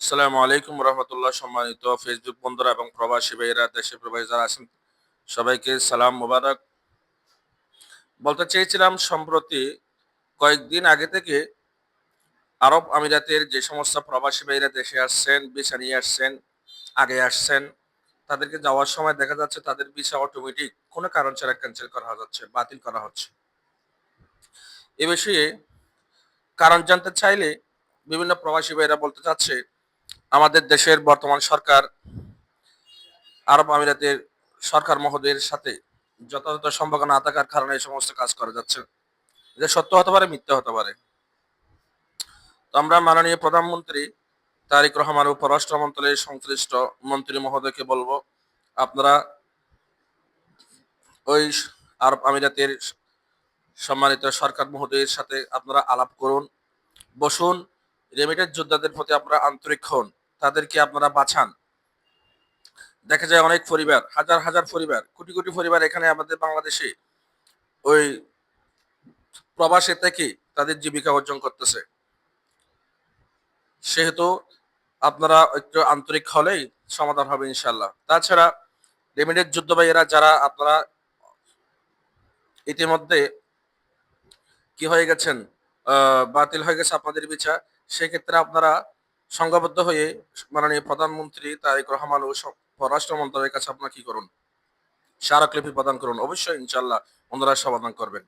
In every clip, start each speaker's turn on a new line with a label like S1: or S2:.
S1: আসসালামু আলাইকুম রহমতুল্লাহ। সম্মানিত ফেসবুক বন্ধুরা এবং প্রবাসী ভাইয়েরা, দেশে প্রবাসী যারা আছেন সবাইকে সালাম মোবারক। বলতে চেয়েছিলাম, সম্প্রতি কয়েকদিন আগে থেকে আরব আমিরাতের যে সমস্ত প্রবাসী ভাইয়েরা দেশে আসছেন, ভিসা নিয়ে আসছেন, আগে আসছেন, তাদেরকে যাওয়ার সময় দেখা যাচ্ছে তাদের ভিসা অটোমেটিক কোনো কারণ ছাড়া ক্যান্সেল করা যাচ্ছে, বাতিল করা হচ্ছে। এ বিষয়ে কারণ জানতে চাইলে বিভিন্ন প্রবাসী ভাইয়েরা বলতে চাচ্ছে, আমাদের দেশের বর্তমান সরকার আরব আমিরাতের সরকার মহোদয়ের সাথে যথাযথ সম্পর্ক না থাকার কারণে এই সমস্ত কাজ করা যাচ্ছে। এটা সত্য হতে পারে, মিথ্যা হতে পারে। তো আমরা মাননীয় প্রধানমন্ত্রী তারেক রহমান ও পররাষ্ট্র মন্ত্রণালয়ের সংশ্লিষ্ট মন্ত্রী মহোদয়কে বলবো, আপনারা ওই আরব আমিরাতের সম্মানিত সরকার মহোদয়ের সাথে আপনারা আলাপ করুন, বসুন, রেমিটেন্স যোদ্ধাদের প্রতি আপনারা আন্তরিক হন, তাদেরকে আপনারা বাঁচান। দেখা যায় অনেক পরিবার, হাজার হাজার পরিবার, কোটি কোটি পরিবার এখানে আমাদের বাংলাদেশে ওই প্রবাসে থেকে তাদের জীবিকা অর্জন করতেছে। সেহেতু আপনারা একটু আন্তরিক হলেই সমাধান হবে ইনশাল্লাহ। তাছাড়া রেমিটেন্স যুদ্ধ ভাইয়েরা যারা আপনারা ইতিমধ্যে কি হয়ে গেছেন, বাতিল হয়ে গেছে আপনাদের ভিসা, সেক্ষেত্রে আপনারা সংঘবদ্ধ হয়ে মাননীয় প্রধানমন্ত্রী তারেক রহমান ও পররাষ্ট্র মন্ত্রণালয়ের কাছে আপনারা কি করুন, স্মারকলিপি প্রদান করুন। অবশ্যই ইনশাল্লাহ ওনারা সমাধান করবেন।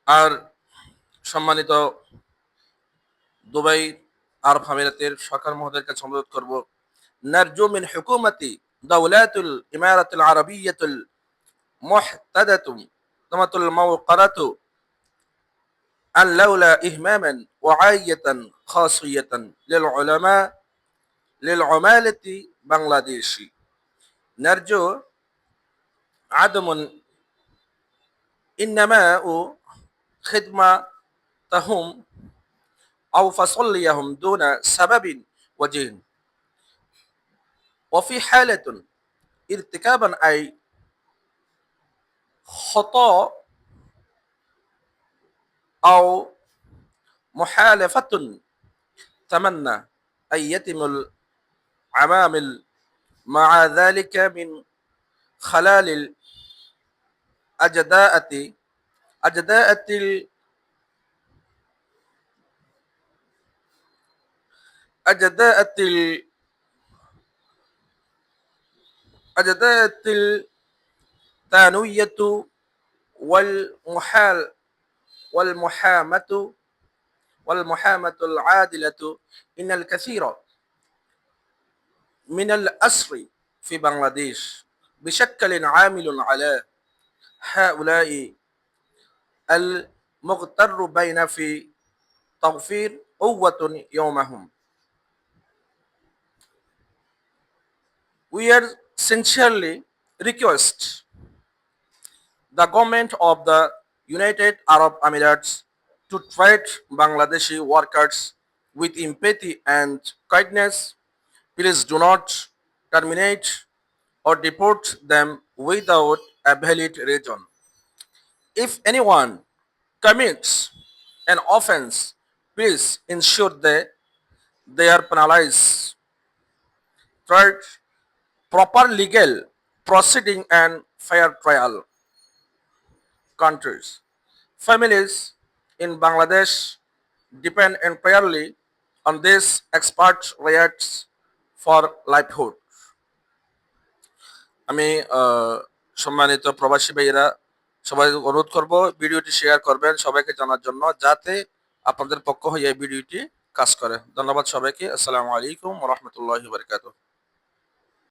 S1: আর সম্মানিত দুবাই আরব আমিরাতের সরকার মহোদয়ের কাছে অনুরোধ করব, নারজু মিন হুকুমতি দাওলাতুল ইমারাতুল আরবিয়াতুল মুহতাদাতু তামাতুল মাওকারাতু আন লাউলা ইহমামান ওয়াইয়াতান খাসিয়াতান লিল উলামা লিল উমালাতি বাংলাদেশি নারজু আদমুন ইন্নামা ও খিদমাতাহুম আও ফাসাল্লিয়াহুম দুনা সাবাবিন ওয়াজিন وفي حالة ارتكابا أي خطأ أو محالفة تمنى أن يتم العمامل مع ذلك من خلال الأجداءة أجداءة أجداءة أجداءة الثانوية والمحال والمحامة والمحامة العادلة. إن الكثير من الأسر في بنغلاديش بشكل عامل على هؤلاء المغتر بين في توفير قوة يومهم. We are sincerely request the government of the United Arab Emirates to treat Bangladeshi workers with empathy and kindness. Please do not terminate or deport them without a valid reason. If anyone commits an offense, please ensure that they are penalized. Third, proper legal proceeding and fair trial. Countries. Families in Bangladesh depend entirely on these expert rights for livelihood. আমি সম্মানিত প্রবাসী ভাইয়েরা সবাই অনুরোধ করব, ভিডিওটি share করবেন সবাইকে জানার জন্য, যাতে আপনাদের পক্ষ হয়ে এই ভিডিওটি কাজ করে। ধন্যবাদ সবাইকে। আসসালামু আলাইকুম ওয়া রাহমাতুল্লাহি ওয়া বারাকাতুহু।